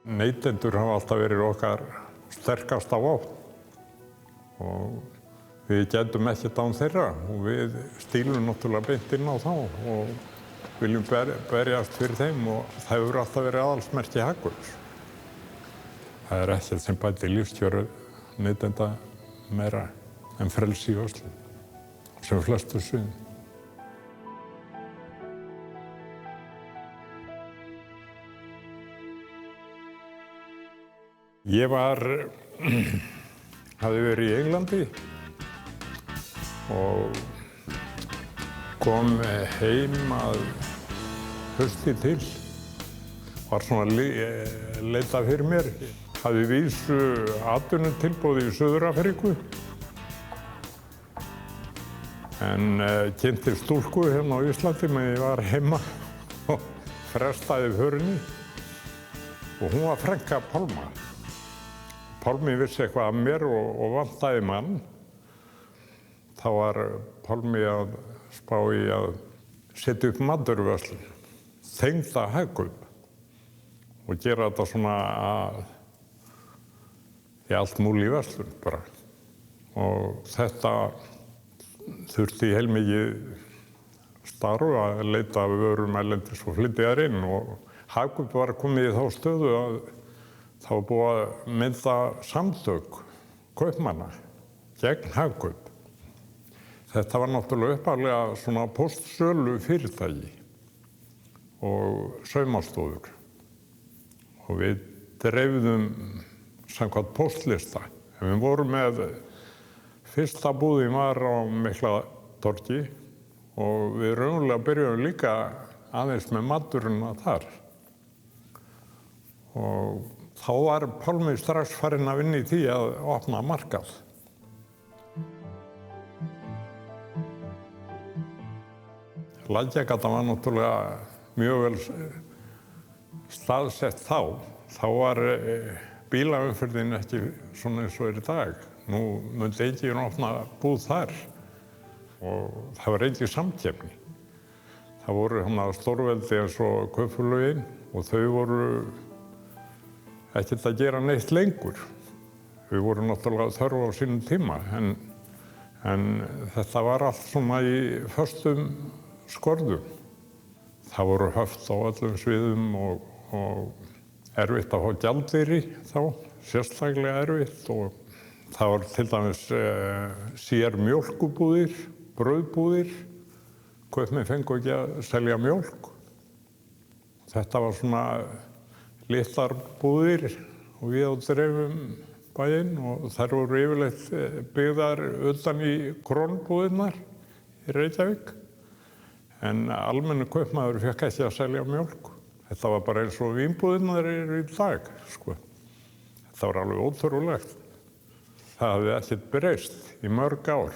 Neytendur hafa alltaf verið okkar sterkasta vopn og við gætum ekkert án þeirra og við stílum náttúrulega beint inn á þá og viljum berjast fyrir þeim og það hefur alltaf verið aðalsmerki Hagkaups. Það er ekkert sem bætir lífskjör neytenda meira en frelsi í verslun sem flestu sviðum. Ég hafði verið í Englandi og kom heim að hausti til. Var svona leita fyrir mér. Hafði vísu atvinnutilboð í Suður-Afríku. En kynnti stúlku hérna á Íslandi meðan ég var heima og frestaði förinni. Og hún var frænka Pálma. Pálmi vissi eitthvað af mér og vantaði mann. Þá var Pálmi að spá í að setja upp matvöruverslun, tengda Hagkaup og gera þetta svona í allt múli verslun bara. Og þetta þurfti heilmikið starf að leita af vörum erlendis og flytja þær inn og Hagkaup var komið í þá stöðu að það var búið að mynda samtök kaupmanna gegn Hagkaup. Þetta var náttúrulega upphaflega svona póstsölu fyrirtæki og saumastofur. Og við dreifðum samkvæmt póstlista. En við vorum með fyrsta búðin var á Miklatorgi og við raunverulega byrjuðum líka aðeins með maturina þar. Og þá var Pálmi strax farinn að vinna í því að opna markað. Lækjagatan var náttúrulega mjög vel staðsett þá. Þá var bílaumferðin ekki svona eins og er í dag. Nú myndi enginn opna búð þar og það var engin samkeppni. Það voru stórveldi eins og kaupfélögin og þau voru ekkert að gera neitt lengur. Við vorum náttúrulega þörf á sínum tíma en þetta var allt svona í föstum skorðum. Það voru höft á öllum sviðum og erfitt að fá gjaldeyri þá, sérstaklega erfitt og það var til dæmis sér mjólkubúðir, brauðbúðir, kaupmenn fengu ekki að selja mjólk. Þetta var svona litlar búðir og við á dreifum bæinn og þær voru yfirleitt byggðar utan í krónbúðirnar í Reykjavík. En almennu kaupmaður fékk ekki að selja mjólk. Þetta var bara eins og vínbúðirnar eru í dag, sko. Þetta var alveg ótrúlegt. Það hafði ekkert breyst í mörg ár.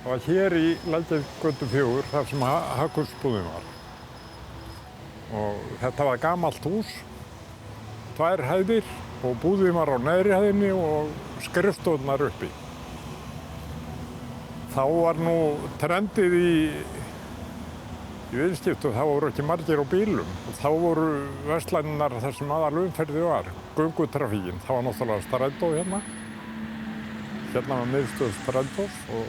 Það var hér í Lækjargötu 4 þar sem Hagkaupsbúðin var. Og þetta var gamalt hús, 2 hæðir og búðin var á neðri hæðinni og skrifstofurnar uppi. Þá var nú trendið í viðskiptum, þá voru ekki margir á bílum. Og þá voru verslanirnar þar sem aðalumferðin var, göngutrafíkin. Það var náttúrulega strætó hérna. Hérna var miðstöð strætós og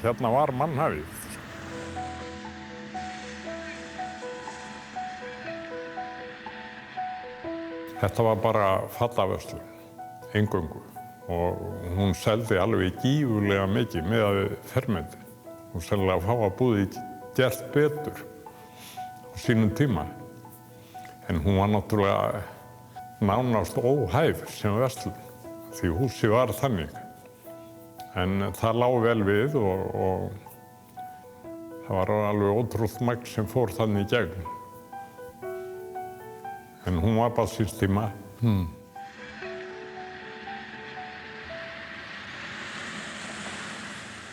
hérna var mannhafið. Þetta var bara fallaverslun, eingöngu. Og hún seldi alveg gífurlega mikið miðað við fermendi. Hún seldi að fá að búðið gert betur á sínum tíma. En hún var náttúrulega nánast óhæf sem verslun, því húsið var þannig. En það lá vel við og það var alveg ótrúlegt magn sem fór þannig í gegn. En hún var bara síns tíma.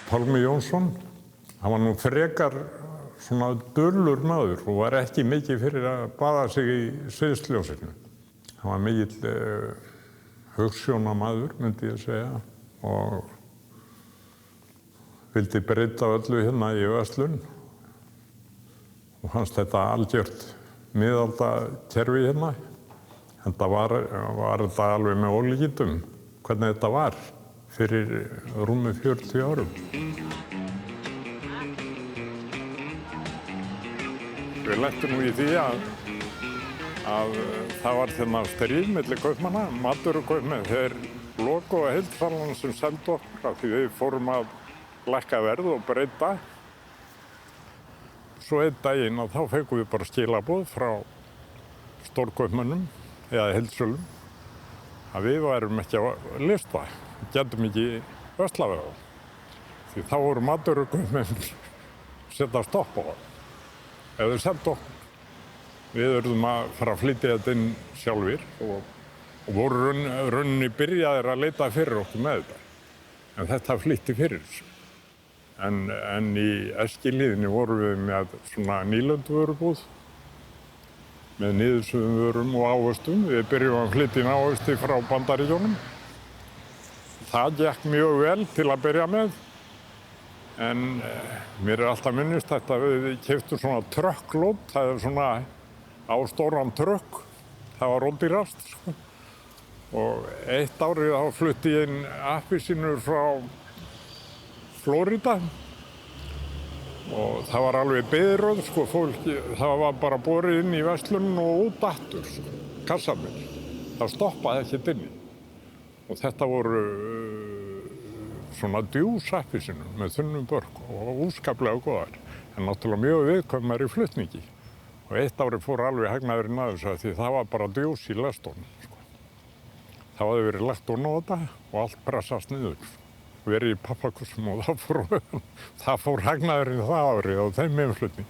Pálmi Jónsson, hann var nú frekar svona dullur maður og var ekki mikið fyrir að baða sig í sviðsljósinu. Hann var mikill hugsjónamaður, myndi ég segja, og vildi breyta öllu hérna í verslun og fannst þetta algjört miðaldakerfi hérna. Þetta var þetta alveg með ólíkindum hvernig þetta var fyrir rúmi 40 árum. Við lentum nú í því að það var þarna stríð milli kaupmanna, matvörukaupmenn. Þeir lokuðu heildsalan sem seldu okkur af því við fórum að lækka verð og breyta. Svo einn daginn þá fengum við bara skilaboð frá stórkaupmönnum eða heildsölum að við værum ekki á lista, við gætum ekki verslað við þá. Því þá voru matvörukaupmenn setja stopp á það. Ef þeir seldu okkur. Við urðum að fara að flytja þetta inn sjálfir og voru rauninni byrjaðir að leita fyrir okkur með þetta. En þetta flytti fyrir þessu. En í Eskilíðinni vorum við með svona nýlenduvörubúð með niðursuðum vörum og ávöxtum. Við byrjum að flytja inn ávöxti frá Bandaríkjunum. Það gekk mjög vel til að byrja með. En mér alltaf minnist þetta að við keyptum svona trökklót, það svona á stóran trökk, það var ódýrast. Og eitt árið þá flutti ég inn appelsínur frá Flórída og það var alveg biðröð, fólki, það var bara borið inn í verslun og út aftur, kassarnir. Það stoppaði ekkert inni. Og þetta voru svona djús appelsínur með þunnum börk og óskaplega góðar, en náttúrulega mjög viðkvæmar í flutningi. Og eitt árið fór alveg hagnaðurinn að þessu því það var bara djús í lestónum. Það hafði verið lagt ofan á þetta og allt pressast niður. Verið í pappakussum og það fór hagnaðurinn það árið á þeim innflutning.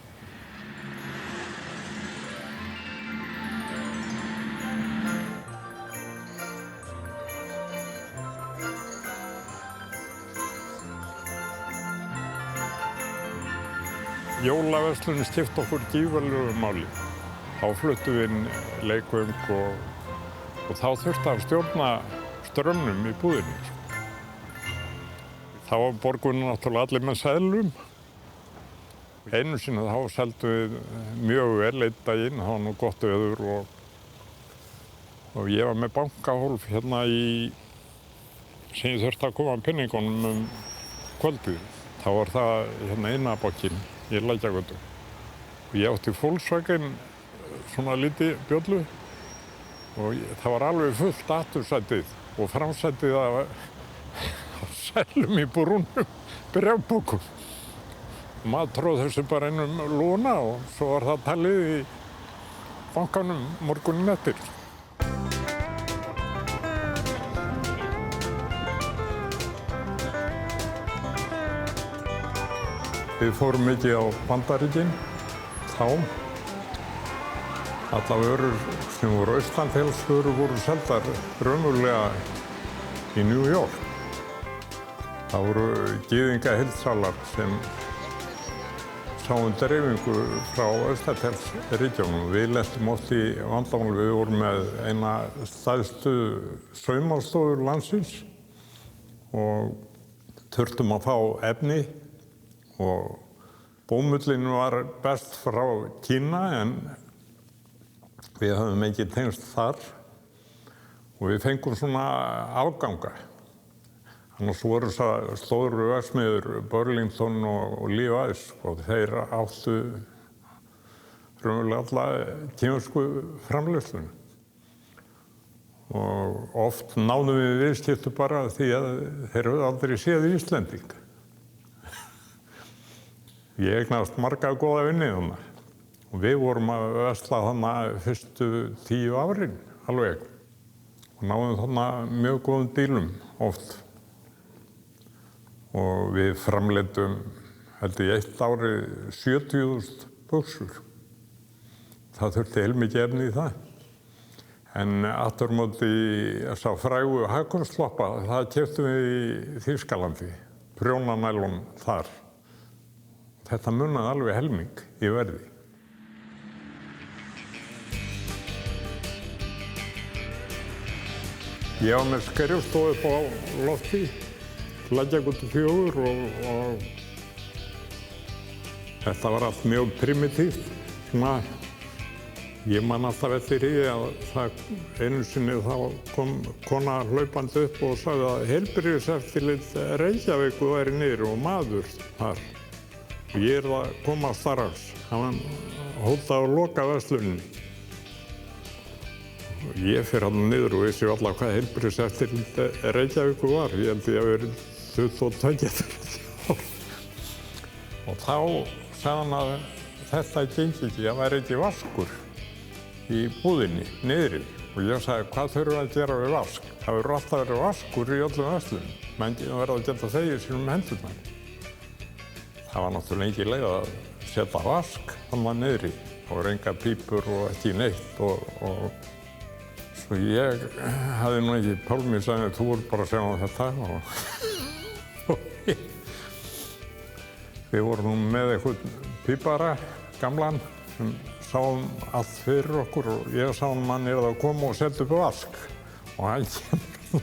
Jólaverslunin skipti okkur gífurlegu máli. Þá fluttum við inn leikvöng og þá þurfti að stjórna strömmnum í búðinni. Þá var borgunin náttúrulega allir með seðlum. Einu sinni þá seldum við mjög vel einn daginn, það var nú gott veður og ég var með bankahólf hérna sem ég þurfti að koma penningunum kvöldið. Þá var það hérna Einabakkinn í Lækjargötu. Og ég átti Volkswagen, svona lítið bjöllu og það var alveg fullt aftursætið og framsætið af seðlum í brúnum bréfbókum. Maður tróð þessu bara inn lúna og svo var það talið í bankanum morguninn eftir. Við fórum mikið á Bandaríkin þá. Allar vörur sem voru austanfellsvörur voru seldar raunverulega í New York. Það voru gyðingaheildsalar sem sáum dreifingu frá Austanfellsríkjunum. Við lentum oft í vandamál. Við vorum með eina stærstu saumálstofur landsins og þurftum að fá efni. Og bómullin var best frá Kína en við höfum ekki tengst þar og við fengum svona afganga. Annars voru þessar stóru verksmiðjur Burlington og Levi's og þeir áttu raunverulega alla kínversku framleiðsluna. Og oft náðum við viðskipti bara því að þeir höfðu aldrei séð Íslending. Ég eignast marga góða vini þarna og við vorum að versla þarna fyrstu 10 árin alveg og náðum þarna mjög góðum dílum oft. Og við framleiddum, held ég, eitt ári 70.000 buxur. Það þurfti heilmikið efni í það. En aftur á móti þessa frægu Hagkaup-sloppa, það keyptum við í Þýskalandi, prjónanælon þar. Þetta munaði alveg helming í verði. Ég var með skrifstofu upp á lofti, Lækjargötu 4 og þetta var allt mjög primitíft. Svona, ég man alltaf eftir því að það einu sinni þá kom kona hlaupandi upp og sagði að heilbrigðiseftirlit Reykjavíkur væri niður og maður þar. Ég að koma strax. Hann hótaði að loka versluninni. Ég fer hann niður og vissi alltaf hvað heilbrigðiseftirlit Reykjavíkur var. Ég held ég að verið 22 ár. Og þá sagði hann að þetta gengi ekki, það væri ekki vaskur í búðinni, niðri. Og ég sagði, hvað þurfum við að gera við vask? Það verður alltaf verið vaskur í öllum verslunum. Menn verða að geta þegið sínum hendurnar. Það var náttúrulega ekki leið að setja vask þannig niðri. Það voru engar pípur og ekki neitt. Og svo ég hafði nú ekki Pálmi sagði, þú voru bara að segja þetta. Við vorum með einhvern pípara, gamlan, sem sáum allt fyrir okkur og ég sá hann að koma og setja upp vask. Og hann kemur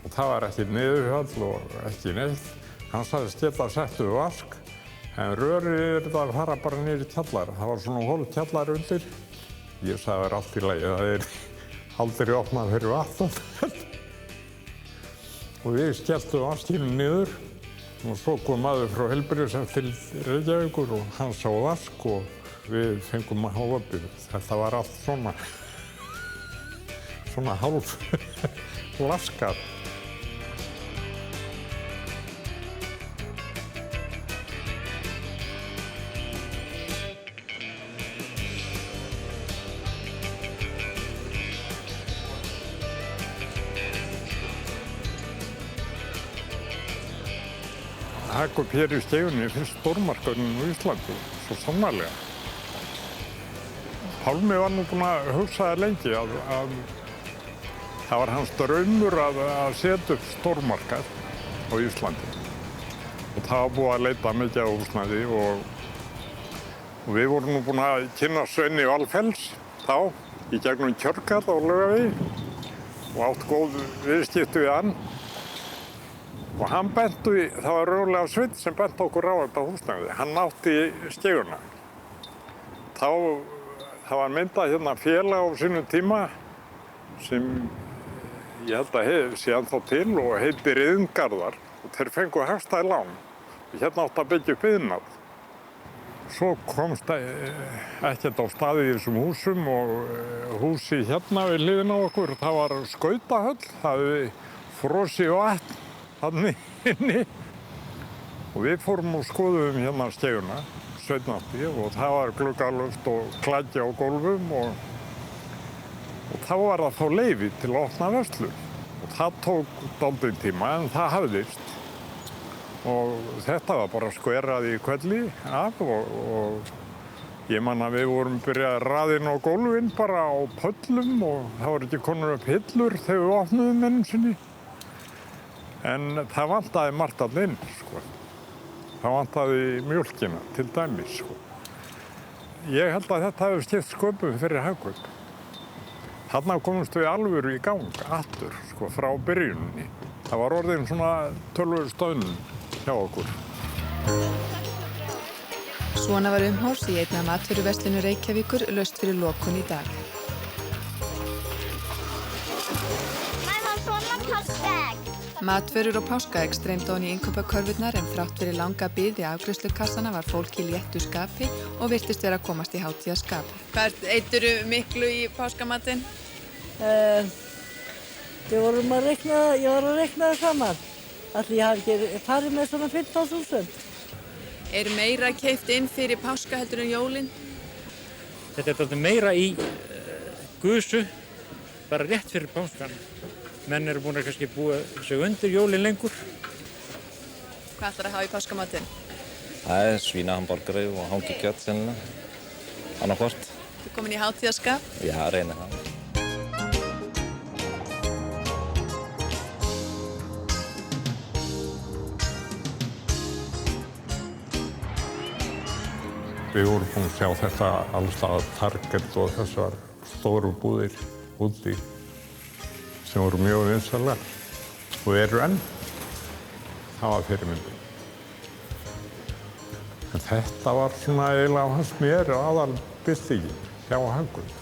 og það var ekki niðurfall og ekki neitt. Hann sagðist geta að setja upp vask, en rörið að fara bara niður í kjallara. Það var svona hól kjallar undir. Ég sagði það er allt í lagi, það aldrei opnað fyrir vatn. Og við skelltum vaskinu niður. Og svo kom maður frá heilbrigðiseftirlit Reykjavíkur og hann sá vask og við fengum að hafa opið. Þetta var allt svona hálf laskar. Það kom hér í Skeifunni fyrst stórmarkaðurinn á Íslandi, svo sannarlega. Pálmi var nú búinn að hugsa það lengi að það var hans draumur að setja upp stórmarkað á Íslandi. Og það var búið að leita mikið á húsnæði og við vorum nú búin að kynna Sveini Valfells þá í gegnum Kjörgarð á Laugavegi og átt góð viðskipti við hann. Og hann benti, það var raunlega Sveinn sem benti okkur á þetta húsnæði. Hann átti Skeifuna. Það var myndað hérna félag á sínum tíma sem ég held að sé ennþá til og heitir Iðngarðar. Og þeir fengu hagstæð lán. Hérna átti að byggja upp iðnað. Svo komst ekkert á staði í þessum húsum og húsi hérna við hliðina á okkur. Það var skautahöll, það hefði frosið vatn. Þannig inni og við fórum og skoðum hérna Skeifuna, Sveinn og það var gluggaluft og klædja á gólfum og þá var það þá leyfi til að opna verslun og það tók dálítinn tíma en það hafðist og þetta var bara skverað í hvelli af og ég man að við vorum byrjað að raða inn á gólfin bara á pöllum og það voru ekki komnar upp hillur þegar við opnuðum ennum sinni. En það vantaði margt allir inn, sko. Það vantaði mjólkina, til dæmis, sko. Ég held að þetta hefur skipt sköpum fyrir Hagkaup. Þarna komumst við alvöru í gang, aftur, sko, frá byrjuninni. Það var orðin svona tölvöru stöðnum hjá okkur. Svona var umhorfs í einna matvöruverslun Reykjavíkur laust fyrir lokun í dag. Matvörur og páskaegg streymdu ofan í innkaupakörfurnar en þrátt fyrir langa bið í afgreiðslukassana var fólk í léttu skapi og virtist vera að komast í hátíðaskap. Hvað eittirðu miklu í páskamatinn? Ég var að reikna það saman. Ætli ég hafi ekki farið með svona 15.000. Er meira keypt inn fyrir páska heldur en jólin? Þetta er dálítið meira í gusu, bara rétt fyrir páskan. Menn eru búin að kannski búa sig undir jólin lengur. Hvað ætlar að hafa í páskamatinn? Það er svínahamborgari og hangikjöt sennilega. Annarkvort. Þú komin í hátíðaskap? Já, reyni það. Við vorum búin að sjá þetta alls staðar Target og þessar stóru búðir úti sem voru mjög vinsælar og eru enn. Það var fyrirmyndin. En þetta var svona eiginlega hans mér aðalbyltingin hjá Hagkaup.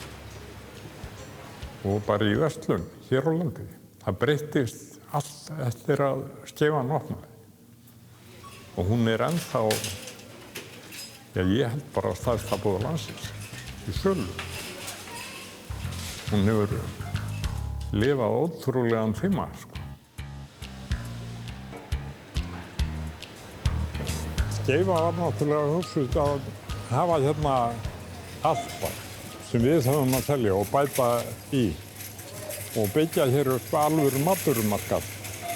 Og bara í verslun hér á landi. Það breyttist allt eftir að Skeifan opnaði. Og hún er ennþá, ég held bara stærsta búð landsins í sölu. Hún hefur lifað ótrúlegan tíma, sko. Skeifa var náttúrulega hugsuð að hafa hérna allt bara sem við höfum að selja og bæta í og byggja hér upp alvöru matvörumarkað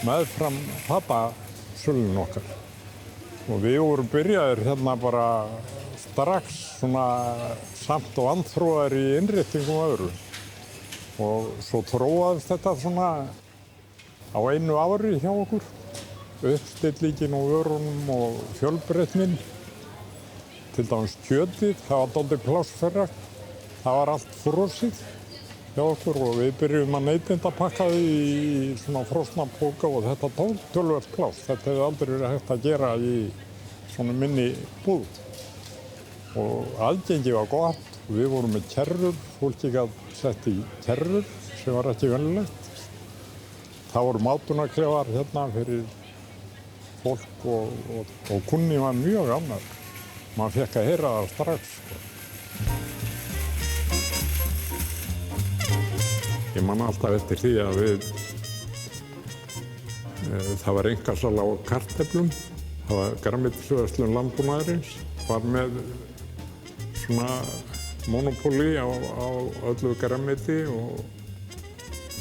meðfram fatasölun okkar. Og við vorum byrjaðir hérna bara strax svona samt og andþróaðir í innréttingum og öðru. Og svo þróaðist þetta svona á einu ári hjá okkur. Uppstillingin og vörunum og fjölbreytnin. Til dæmis kjötið, það var dálítið plássfærra. Það var allt frosið hjá okkur og við byrjum að neytendapakka því í svona frosna póka og þetta tók töluvert pláss. Þetta hefði aldrei verið hægt að gera í svona minni búð. Og aðgengi var gott. Við vorum með kerrur, fólki gat sett í kerrur sem var ekki venjulegt. Það voru mátunarklefar hérna fyrir fólk og kunni var mjög ánægður. Maður fékk að heyra það strax, sko. Ég man alltaf eftir því að það var einkasala á kartöflum. Það var grænmetisverslun landbúnaðarins, var með svona monopóli á öllu grænmeti og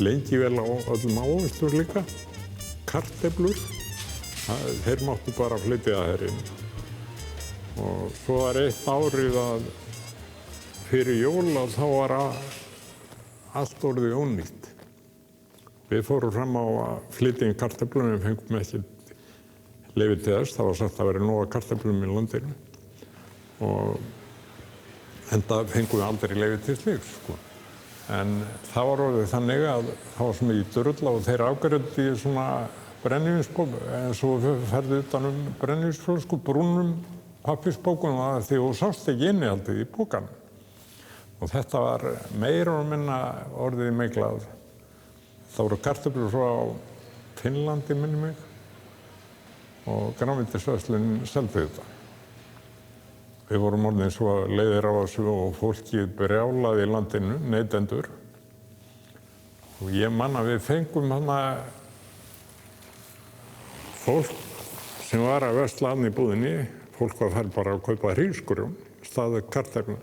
lengi vel á öllum ávöxtum líka. Kartöflur, þeir máttu bara flytja þær inn. Og svo var eitt árið að fyrir jól að þá var allt orðið ónýtt. Við fórum fram á að flytja inn kartöflum en fengum ekki leyfi til þess. Það var sagt að vera nóg af kartöflum í landinu. Og enda fengum við aldrei leyfi til slíks, sko. En það var orðið þannig að það var svo mikið drulla og þeir afgreiddu í svona brennivínsbók eins og ferðu utan brennivínsflösku, brúnum pappírsbókum því þú sást ekki innihaldið í bókanum. Og þetta var meira og minna orðið miklað. Það voru kartöflur frá Finnlandi, minni mig, og grænmetisverslun seldi þetta. Við vorum orðin svo leiðir á þessu og fólkið brjálaði í landinu, neytendur. Og ég man að við fengum hana fólk sem var að versla annað í búðinni. Fólk var þar bara að kaupa hrísgrjón í stað kartöflum.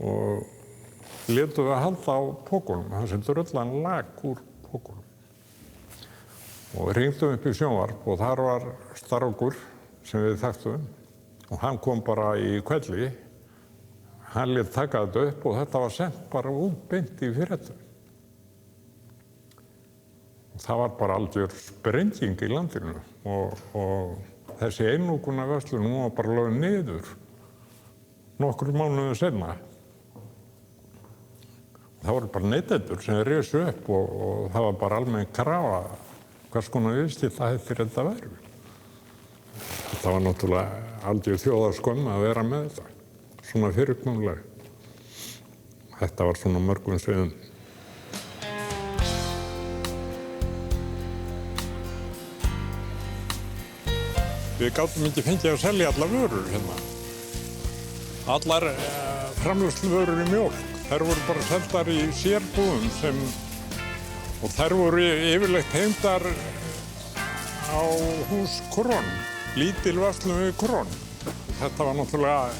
Og létum við að halda á pókunum, þar sem drullan lag úr pókunum. Og hringdum upp í sjónvarp og þar var strákur sem við þekktum og hann kom bara í hvelli. Hann lét taka þetta upp og þetta var sendt bara út beint í fréttum. Það var bara algjör sprenging í landinu og þessi einokunarverslun, hún var bara lögð niður nokkrum mánuðum seinna. Það voru bara neytendur sem risu upp og það var bara almenn krafa hvers konar viðskiptahættir þetta væru. Þetta var náttúrulega algjör þjóðarskömm að vera með þetta, svona fyrirkomulag. Þetta var svona mörgum sviðum. Við gátum ekki fengið að selja allar vörur hérna. Allar framleiðsluvörur í mjólk, þær voru bara seldar í sérbúðum og þær voru yfirleitt heimdar á hús Kron, lítil verslun við Kron. Þetta var náttúrulega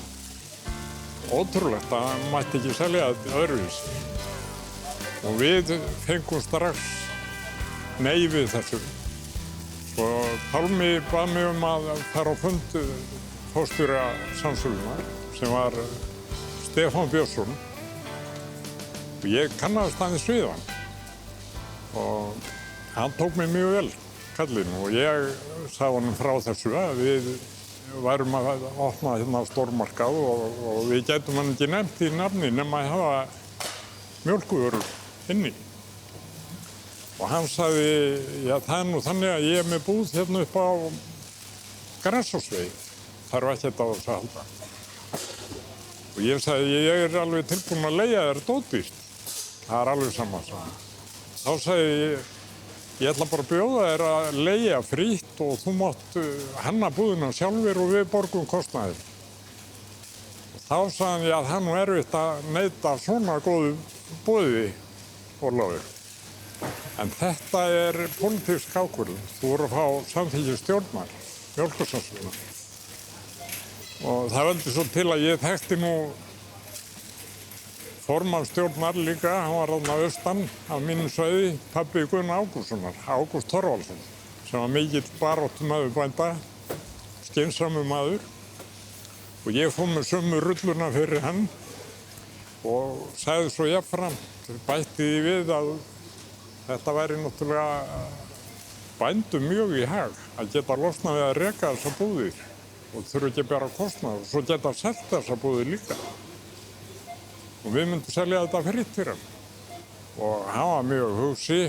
ótrúlegt að það mætti ekki selja þetta öðruvísi. Og við fengum strax nei við þessu. Og Pálmi bað mig að fara á fund forstjóra Samsölunnar sem var Stefán Björnsson. Og ég kannaðist aðeins við hann. Og hann tók mig mjög vel, kallinn, og ég sagði honum frá þessu að við værum að opna hérna stórmarkað og við gætum hann ekki nefnt í nafni nema að hafa mjólkurvörur inni. Og hann sagði, já það er nú þannig að ég er með búð hérna upp á Grensásvegi. Þarf ekkert á þessu að halda. Og ég sagði, ég er alveg tilbúinn að leigja þér dótdýrt. Það er alveg sama. Þá sagði ég ætla bara að bjóða þér að leigja frítt og þú mátt hanna búðina sjálfur og við borgum kostnaðinn. Þá sagði hann, já það er nú erfitt að neita svona góðu boði, Ólafur. En þetta er pólitísk ákvörðun. Þú voru að fá samþykki stjórnar, Mjólkursamsöluna. Og það veldi svo til að ég þekkti nú formann stjórnar líka, hann var þarna austan af mínu svæði, pabbi Gunnar Ágústssonar, Ágúst Thorvaldsson, sem var mikill baráttumaður bænda, skynsamur maður. Og ég fór með sömu rulluna fyrir hann og sagði svo jafnframt, bætti því við að þetta væri náttúrulega bændum mjög í hag að geta losnað við að reka þessa búðir og þurfa ekki að bera kostnað og svo geta selt þessa búðir líka. Og við myndum selja þetta fritt fyrir hann. Og hann var mjög hugsi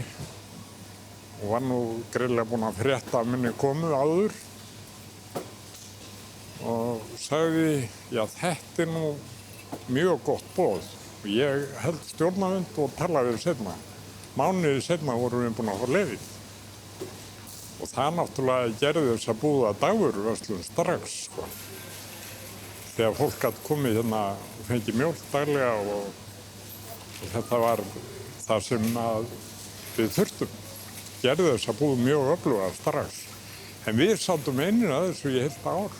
og var nú greinilega búinn að frétta af minni komu áður og sagði, já þetta er nú mjög gott boð. Og ég held stjórnarfund og talaði við seinna. Mánuði seinna vorum við búin að fá leyfið. Og það náttúrulega gerði þess að búða dagvöruverslun strax, sko. Þegar fólk gat komið hérna og fengið mjólk daglega og þetta var það sem við þurftum. Gerði þess að búða mjög öfluga strax. En við sátum einnig að þessu í heilt ár.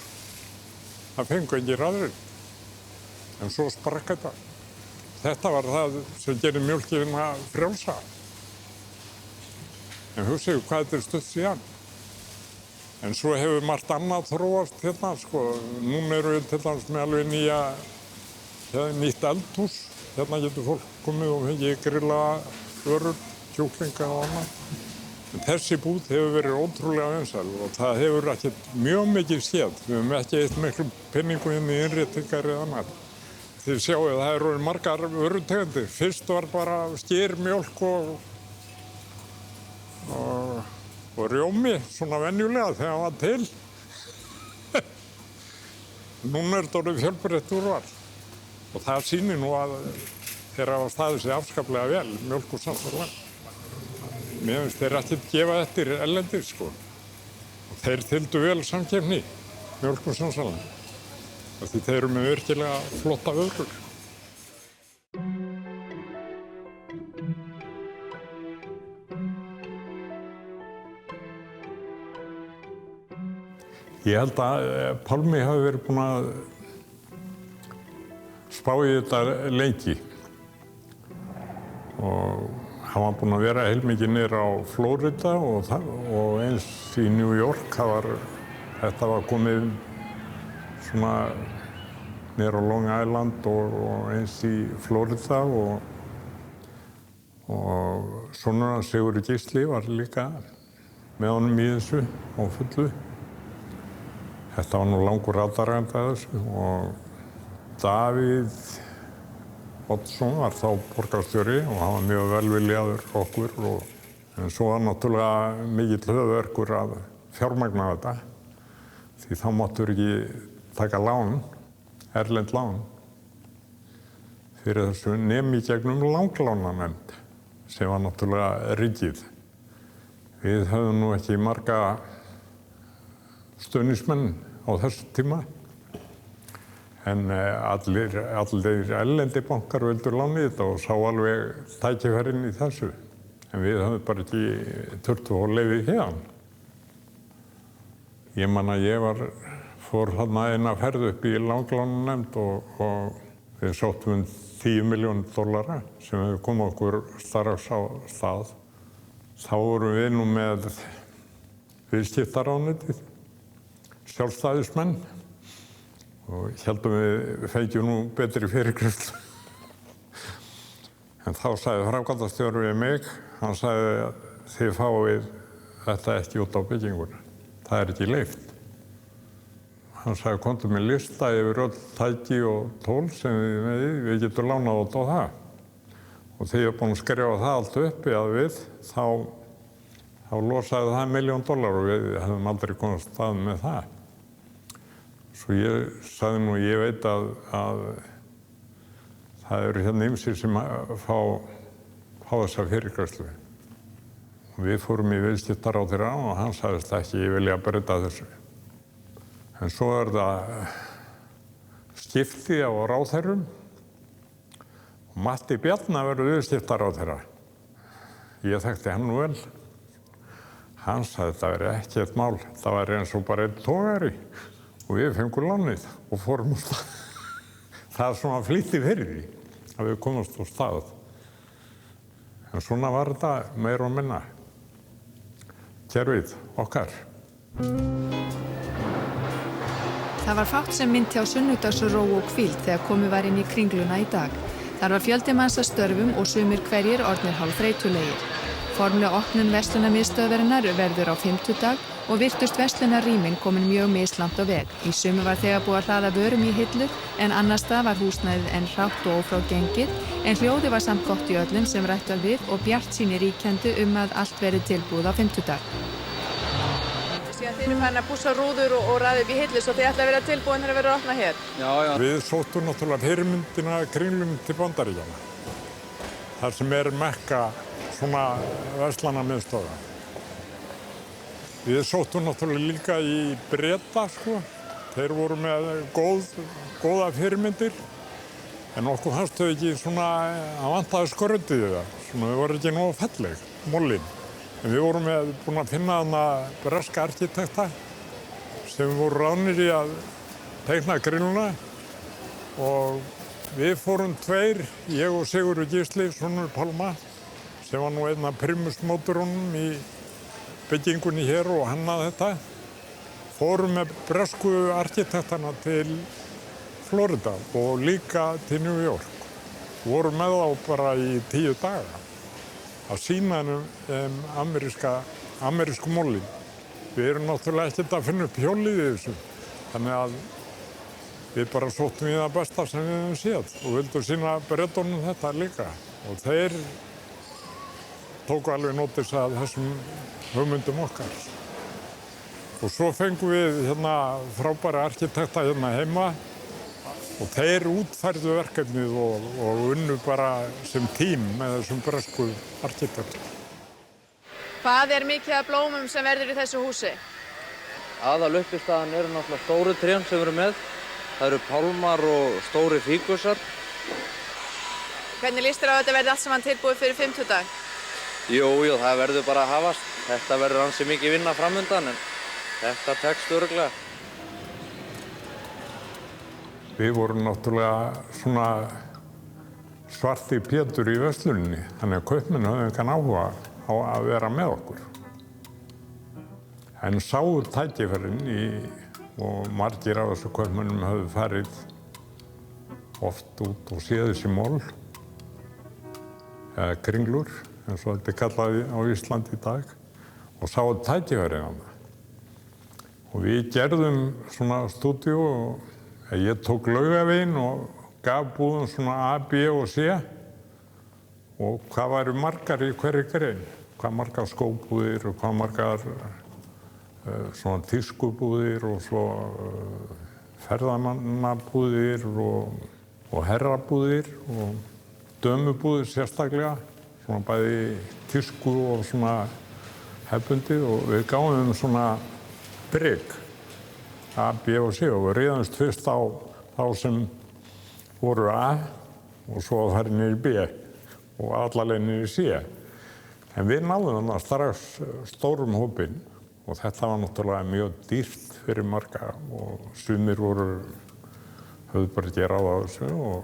Það fengu engir aðrir. En svo sprakk þetta. Þetta var það sem gerði mjólkina frjálsa. En hugsaðu hvað þetta er stutt síðan. En svo hefur margt annað þróast hérna, sko. Núna eru við til dæmis með alveg nýtt eldhús. Hérna getur fólk komið og fengið grilla vörur, kjúklinga og annað. En þessi búð hefur verið ótrúlega vinsæl og það hefur ekkert mjög mikið séð. Við höfum ekki eitt miklu penningu inn í innréttingar eða annað. Þið sjáu að það eru margar vörutegundir. Fyrst var bara skyr, mjólk og rjómi, svona venjulega þegar hann var til. Núna er þetta orðið fjölbreytt úrval. Og það sýnir nú að þeir hafa staðið sig afskaplega vel, Mjólkursamsalan. Mér finnst þeir ekkert gefa eftir erlendir, sko. Og þeir þyldu vel samkeppni, Mjólkursamsalan. Því þeir eru með virkilega flotta vörur. Ég held að Pálmi hafi verið búinn að spá í þetta lengi. Og hann var búinn að vera heilmikið niður á Flórida og eins í New York. Þetta var komið svona niður á Long Island og eins í Flórida og sonur hans Sigurður Gísli var líka með honum í þessu á fullu. Þetta var nú langur aðdragandi að þessu og Davíð Oddsson var þá borgarstjóri og hann var mjög velviljaður okkur en svo var náttúrulega mikill höfuðverkur að fjármagna þetta því þá máttur ekki taka lán, erlend lán fyrir þessu nema í gegnum langlánanefnd sem var náttúrulega ríkið. Við höfðum nú ekki marga stuðningsmenn á þessu tíma en allir erlendi bankar vildu lána í þetta og sá alveg tækifærin í þessu en við höfum bara ekki þurft að fá leyfi hérna. Ég man að ég fór þarna eina ferð upp í langlánanefnd og við sóttum $10 milljónir sem hefur komið okkur strax á stað. Þá vorum við nú með viðskiptaráðuneytið, sjálfstæðismenn og héldum við fengjum nú betri fyrirgreiðslu. En þá sagði framkvæmdastjóri við mig, hann sagði að þið fáið þetta ekki út á bygginguna, það er ekki leyft. Hann sagði komdu með lista yfir öll tæki og tól sem við getum lánað út á það. Og þegar ég er búinn að skrifa það allt uppi að við, þá þá losaði það $1.000.000 og við hefðum aldrei komast stað með það. Svo ég sagði nú, ég veit að það eru hérna ýmsir sem fá þessa fyrirgreiðslu. Við fórum í viðskiptaráðherra og hann sagðist ekki, ég vilja breyta þessu. En svo það skipti á ráðherrum og Matti Bjarna verður viðskiptaráðherra. Ég þekkti hann nú vel. Hann sagði þetta væri ekkert mál, það væri eins og bara einn togari og við fengum lánið og fórum á stað. Það er svona flýtti fyrir því að við komumst á stað. En svona var þetta meira og minna. Kerfið okkar. Það var fátt sem minnti á sunnudagsró og hvíld þegar komið var inn í Kringluna í dag. Þar var fjöldi manns að störfum og sumir hverjir orðnir hálfþreytulegir. Formleg opnun verslunarmiðstöðvarinnar verður á fimmtudag og virtust verslunarrýmin komin mjög mislangt á veg. Í sumu var þegar búið að hlaða vörum í hillur en annars stað var húsnæðið enn hrátt og ófrágengið en hljóðið var samt gott í öllum sem rætt var við og bjartsýni ríkjandi að allt verði tilbúið á fimmtudag. Síðan þið eru farin að pússa rúður og raða upp í hillu svo þið ætla að vera tilbúin þegar verður opnað hér? Já. Við sóttum náttúrulega fyrirmyndina Kringlunni til Bandaríkjanna. Þar sem Mekka svona verslunarmiðstöðva. Við sóttum náttúrulega líka í Breta, sko. Þeir voru með góða fyrirmyndir, en okkur fannst þau ekki svona að vantaði skorðið í það. Svona þau voru ekki nógu falleg, mollin. En við vorum búin að finna þarna breska arkitekta sem voru ráðnir í að teikna Kringluna og við fórum tveir, ég og Sigurður Gísli, sonur Pálma, sem var nú einn af primusmótorunum í byggingunni hér og hannaði þetta. Fórum með bresku arkitektana til Florida og líka til New York. Vorum með þá bara í 10 daga að sýna amerísku mollin. Við erum náttúrulega ekkert að finna upp hjólið í þessu, þannig að við bara sóttum í það besta sem við höfum séð og vildum sýna Bretunum þetta líka. Og þeir tóku alveg nótis að þessum hugmyndum okkar. Og svo fengum við frábæra arkitekta heima og þeir útfærðu verkefnið og unnu bara sem tím með þessum bresku arkitektum. Hvað mikið af blómum sem verður í þessu húsi? Aðal uppistaðan eru náttúrulega stóru trén sem við erum með. Það eru pálmar og stóri fíkusar. Hvernig líst þér á að þetta verði allt saman tilbúið fyrir fimmtudag? Jú, það verður bara að hafast. Þetta verður ansi mikið vinna framundan en þetta tekst örugglega. Við vorum náttúrulega svona svarti pétur í versluninni, þannig að kaupmenn höfðu engan áhuga á að vera með okkur. En sáu tækifærin og margir af þessu kaupmönnum höfðu farið oft út og séð þessi moll, eða kringlur, eins og þetta er kallað á Íslandi í dag, og sáu tækifærin hana. Og við gerðum svona stúdíu og ég tók Laugaveginn og gaf búðum svona A, B og C og hvað væru margar í hverri grein. Hvað margar skóbúðir og hvað margar svona tískubúðir og svo ferðamannabúðir og herrabúðir og dömubúðir sérstaklega. Svona bæði tísku og svona hefbundið og við gáum svona brygg. A, B og C og við réðumst fyrst á þá sem voru A og svo þær niður í B og allarleið niður í C. En við náðum þarna strax stórum hópinn og þetta var náttúrulega mjög dýrt fyrir marga og sumir höfðu bara ekki ráð á þessu og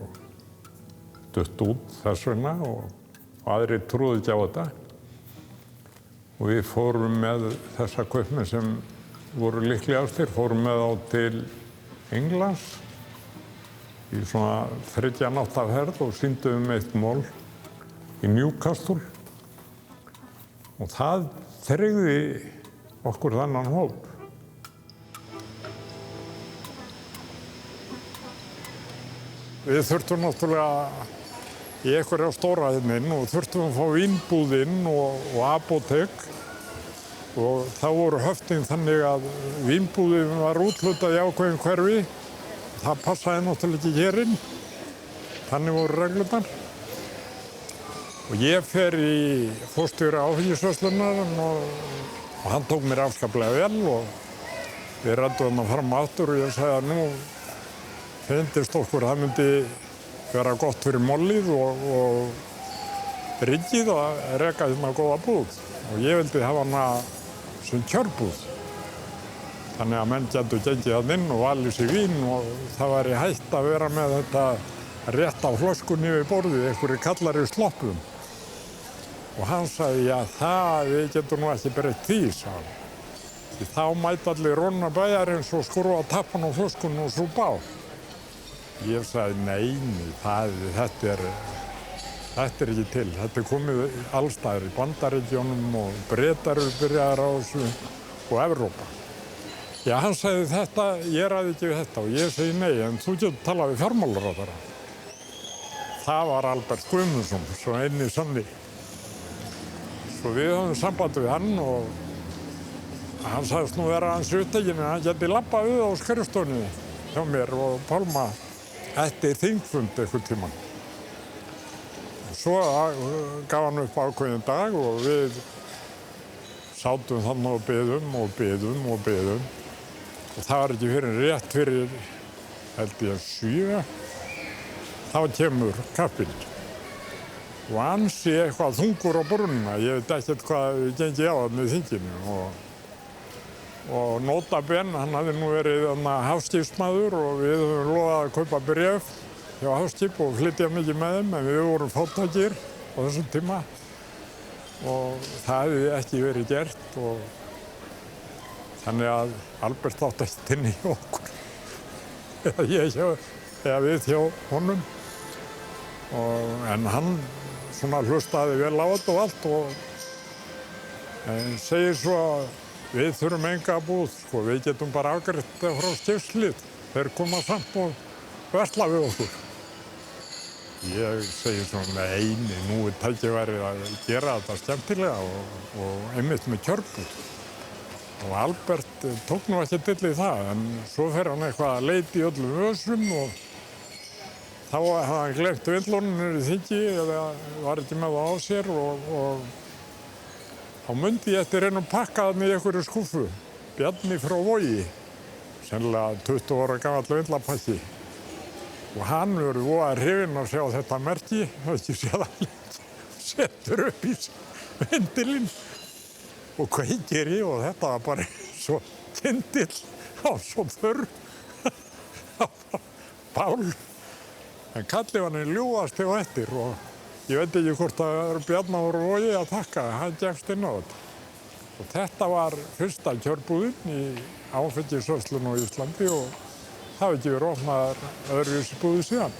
dutt út þess vegna og aðrir trúðu ekki á þetta. Og við fórum með þessa kaupmenn sem voru líklegastir, fórum með þá til Englands í svona 3 nátta ferð og sýndum eitt moll í Newcastle og það tryggði okkur þennan hóp. Við þurftum náttúrulega í einhverja stóra og þurftum að fá vínbúðinn og apótek og þá voru höftin þannig að vínbúðum var úthlutað í ákveðin hverfi. Það passaði náttúrulega ekki hérinn, þannig voru reglurnar. Og ég fer í fórstjóra áfengisverslunar og hann tók mér afskaplega vel og við ræddum að fara aftur og ég sagði að nú finnst okkur það myndi vera gott fyrir mollið og riggið að reka hérna góða búð. Og ég vildi hafa hana sem kjörbúð. Þannig að menn gætu gengið að inn og valið sér vín og það væri hægt að vera með þetta rétt á flöskunni við borðið, einhverju kallari sloppum. Og hann sagði, já við getum nú ekki breytt því, sagði hann. Því þá mæti allir róna bæjarins og skrúa tappan á flöskunni og súpa á. Ég sagði, nei, þetta er ekki til. Þetta komið allstaðar í Bandaríkjunum og Bretar eru byrjaðar á þessu og Evrópa. Já, hann sagði þetta, ég ræði ekki við þetta og ég segi nei, en þú getur talað við fjármálaráðherra. Það var Albert Guðmundsson, svo eini sanni. Svo við höfum samband við hann og hann sagðist nú vera hans upptekinn en hann geti labbað við á skrifstofunni hjá mér og Pálma eftir þingfund einhvern tímann. Svo gaf hann upp ákveðinn dag og við sátum þannig og biðum. Og það var ekki rétt fyrir, held ég, 7. Þá kemur kappinn. Og ansi eitthvað þungur á brúnina. Ég veit ekkert hvað við gengið á þarna í þinginu. Og nota ben, hann hafði nú verið hafskipsmaður og við höfum lofað að kaupa bréf hjá hafskip og flytja mikið með þeim, en við vorum fátækir á þessum tíma. Og það hefði ekki verið gert. Þannig að Albert átti ekkert inn í okkur. Eða við hjá honum. En hann hlustaði vel á þetta og allt og segir svo að við þurfum enga búð, við getum bara afgreitt frá skipslið. Þeir koma samt og versla við okkur. Ég segi svo, nei, nú er tækifærið að gera þetta skemmtilega og einmitt með kjörbúð. Og Albert tók nú ekki til í það, en svo fer hann eitthvað að leita í öllum vössum og þá hafði hann glemt vindlóninu í þingi eða var ekki með það á sér og þá mundi ég eftir einum pakka þarna í einhverju skúffu. Bjarni frá Vogi, sennilega 20 ára gamall vindlapakki. Og hann verður voða hrifinn að sjá þetta merki, það ekki séð að setur upp í vindilinn og kveikir í og þetta var bara svo tindill á svo þurr bál. En kallið hann ljúfast á eftir og ég veit ekki hvort það Bjarni frá Vogi að þakka, hann gefst inn á þetta. Og þetta var fyrsta kjörbúðin í áfengisverslun á Íslandi og það hefði ekki verið opnaðar öðruvísi búðir síðan.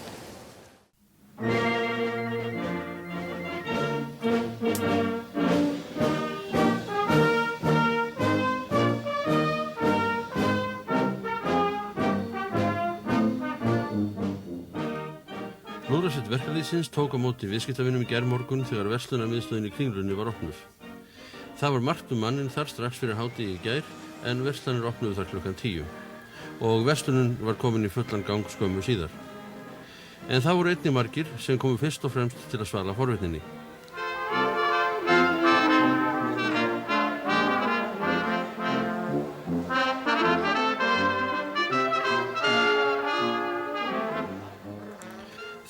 Lúðrasveit verkalýðsins tók á móti viðskiptavinum í gærmorgun þegar verslunarmiðstöðin í Kringlunni var opnuð. Það var margt manninn þar strax fyrir hádegi í gær en verslanir opnuðu þar klukkan 10 og verslunin var komin í fullan gang skömmu síðar. En það voru einnig margir sem komu fyrst og fremst til að svala forvitninni.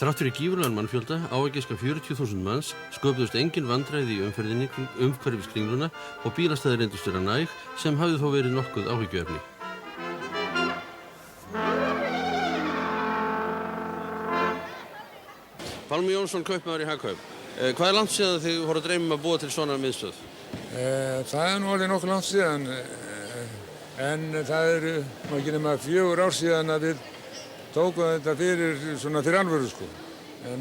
Þrátt fyrir gífurlegan mannfjölda, áegiska 40.000 manns, sköpuðust engin vandræði í umferðinni umhverfis Kringluna og bílastæði reyndust vera næg sem hafði þó verið nokkuð áhyggjuefni. Pálmi Jónsson, kaupmaður í Hagkaup. Hvað er langt síðan þið voru að dreyma að búa til svona miðstöð? Það er nú alveg nokkuð langt síðan, en það eru ekki nema 4 ár síðan að við tókum þetta fyrir alvöru sko. En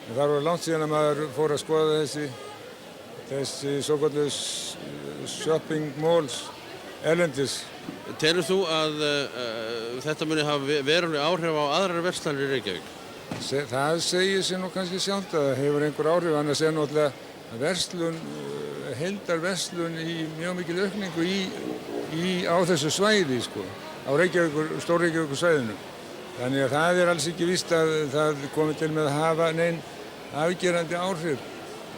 það var langt síðan að maður fór að skoða þessi svokölluðu shopping malls erlendis. Telur þú að þetta muni hafa veruleg áhrif á aðrar verslanir í Reykjavík? Það segir sér nú kannski sjálft að það hefur einhver áhrif, annars er náttúrulega að verslun heildarverslun í mjög mikil aukningu á þessu svæði, sko, á Stór-Reykjavíkur svæðinu. Þannig að það alls ekki víst að það komi til með að hafa nein afgerandi áhrif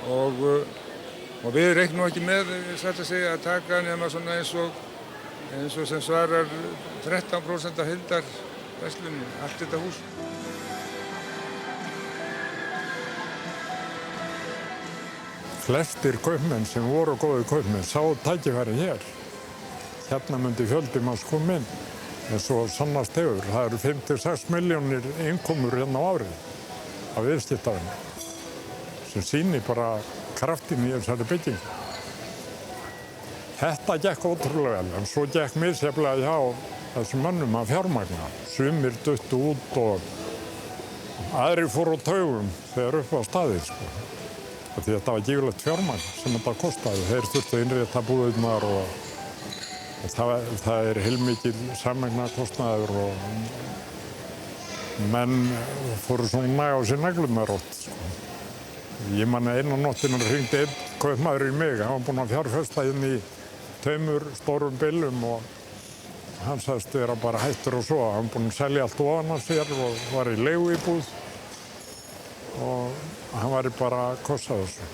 og við reiknum ekki með, satt að segja, að taka nema svona eins og sem svarar 13% af heildarverslunni, allt þetta hús. Flestir kaupmenn sem voru góðir kaupmenn sáu tækifæri hér. Hérna myndi fjöldi manns koma inn. En svo sannast hefur, það eru 56 milljónir innkomur hérna á árið af viðskiptavinnu sem sýnir bara kraftinn í þessari byggingu. Þetta gekk ótrúlega vel, en svo gekk misjafnlega hjá þessum mönnum að fjármagna. Sumir duttu út og aðrir fóru á taugum þegar upp á staðið, sko. Því þetta var gífurlegt fjármagn sem þetta kostaði. Þeir þurftu að innrétta búðirnar og það heilmikil sameignar-kostnaður og menn fóru svona á sér neglurnar oft, sko. Ég man að eina nóttina hringdi einn kaupmaður í mig. Hann var búinn að fjárfesta inn í 2 stórum bílum og hann sagðist vera bara hættur og svo. Hann var búinn að selja allt ofan af sér og var í leiguíbúð og hann var bara að kosta þessu.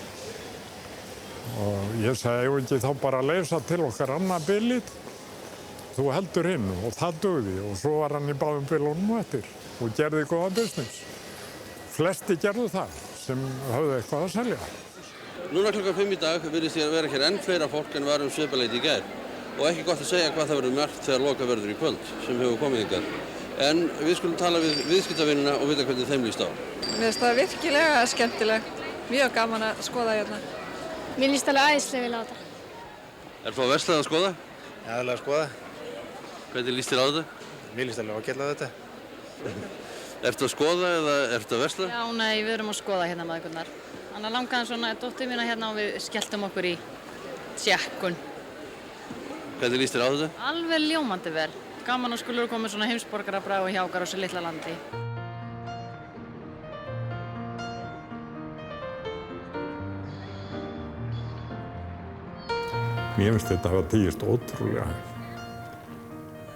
Og ég sagði, ég ekki þá bara að leysa til okkar annað bílið, þú heldur hinn og það dugði og svo var hann í báðum bílunum eftir og gerði góða business. Flesti gerðu það sem höfðu eitthvað að selja. Núna klukkan 5 í dag virðist ég að vera hér enn fleira fólk en var svipaleyti í gær og ekki gott að segja hvað það verður margt þegar loka verður í kvöld sem hefur komið hingað. En við skulum tala við viðskiptavinina og vita hvernig þeim líst á. Mér finnst það virkilega skemmtilegt, mjög gaman að skoða hérna. Mér líst alveg æðislega vel á þetta. Er þú að verslað að skoða? Já, alveg að skoða. Hvernig líst þér á þetta? Mér líst alveg ágætlega á þetta. Ertu að skoða eða ertu að versla? Já, nei, við erum að skoða hérna með einhvernar. Þannig að langaði svona dóttir mína hérna og við skelltum okkur í tjekkun. Hvernig líst þér á þetta? Alveg ljómandi vel. Gaman að skulur koma svona heimsborgarabrag og hjá okkar á þessu litla landi. Mér finnst þetta hafa tíist ótrúlega.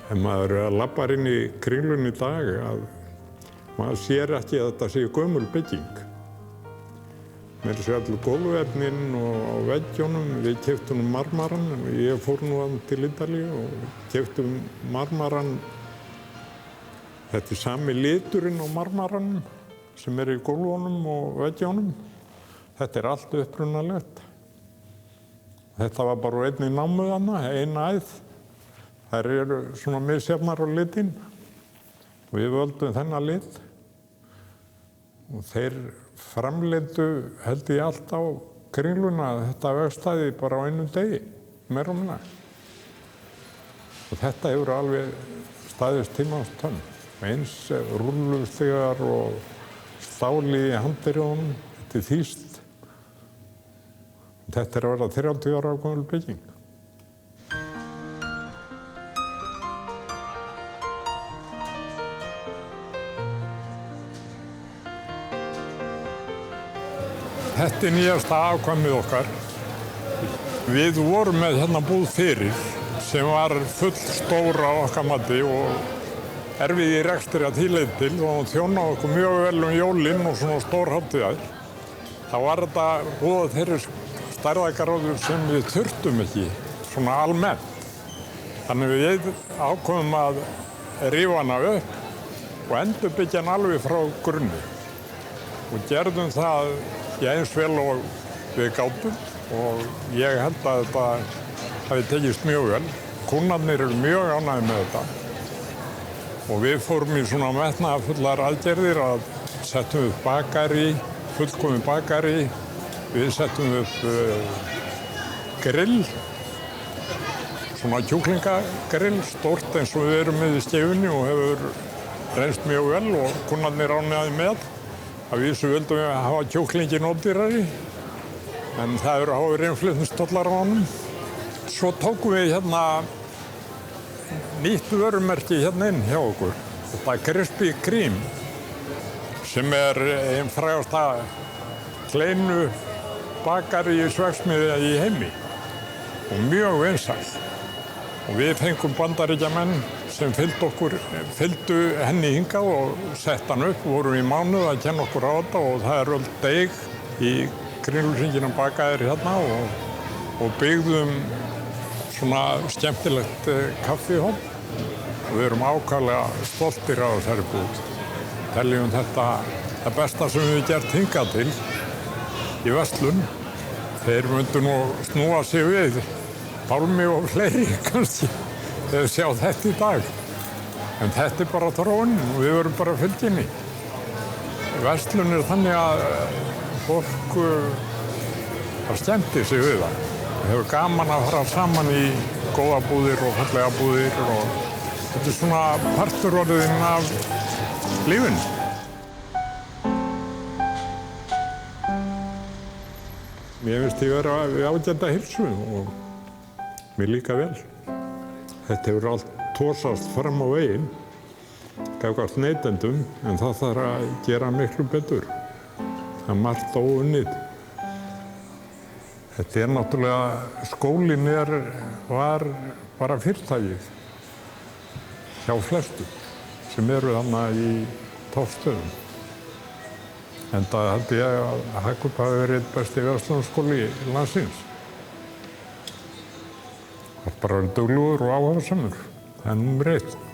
En maður er að labba inn í Kringlunni í dag að maður sér ekki að þetta sé gömul bygging. Mér sé allir gólfverðnin og á veggjónum. Við keyptum marmaran. Ég fór nú til Ítalíu og keyptum marmaran. Þetta er sami liturinn á marmaranum sem er í gólfunum og veggjónum. Þetta er allt upprunalegt. Þetta var bara einni námu þarna, eina æð. Þær eru svona misjafnar á litinn og við völdum þennan lit. Og þeir framleiddu held ég allt á Kringluna þetta vegstæði bara á einum degi, meira og minna. Og þetta hefur alveg staðist tímans tönn. Eins rúllustigar og stáli í handirjónum, þetta er þýst. Þetta er að vera 30 ára gömul bygging. Þetta er nýjasta afkvæmið okkar. Við vorum með hérna búð fyrir sem var full stóra á okkar mati og erfið í rekstri að tíleið til og þjónaði okkur mjög vel jólin og svona stórhátíðar. Það var þetta búið þeirri stærðargráður sem við þurftum ekki, svona almennt. Þannig við ákveðum að rífa hana upp og endurbyggja hana alveg frá grunni. Og gerðum það eins vel og við gátum og ég held að þetta hafi tekist mjög vel. Kúnnarnir eru mjög ánægðir með þetta. Og við fórum í svona metnaðarfullar aðgerðir að settum upp bakari, fullkomið bakari. Við settum upp grill, svona kjúklingagrill, stórt eins og við erum með í Skeifunni og hefur reynst mjög vel og kúnnarnir ánægðir með. Að vísu vildum við hafa kjúklingin ódýrari, en það eru háir innflutningstollar á honum. Svo tókum við hérna nýtt vörumerki hérna inn hjá okkur. Þetta er Krispy Kreme, sem er einn frægasta kleinu bakari í sverksmiðja í heimi og mjög vinsæl. Og við fengum Bandaríkjamenn sem fylgdu henni hingað og sett hann upp. Við vorum í mánuð að kenna okkur á þetta og það er öll deig í Kringlurhringinum bakaðir hérna og byggðum svona skemmtilegt kaffihorn. Og við erum ákaflega stoltir á þessari búð. Teljum þetta það besta sem við hefum gert hingað til í verslun. Þeir myndu nú snúa sig við, Pálmi og fleiri kannski, þegar sjá þetta í dag. En þetta er bara þróunin og við verum bara fylginni. Verslun er þannig að fólk skemmtir sig við það. Það hefur gaman að fara saman í góða búðir og fallega búðir og þetta er svona parturorðin af lífinu. Mér finnst ég vera við ágæta heilsu og mér líka vel. Þetta hefur allt tosast fram á veginn, gagnvart neytendum, en það þarf að gera miklu betur. Það er margt óunnið. Þetta er náttúrulega, skólinn var bara fyrirtækið hjá flestum sem eru þarna í toppstöðum. Enda held ég að Hagkaup hafi verið einn besti verslunarskóli landsins. Það er bara verið duglegur og áhugasamur. Það er númer 1.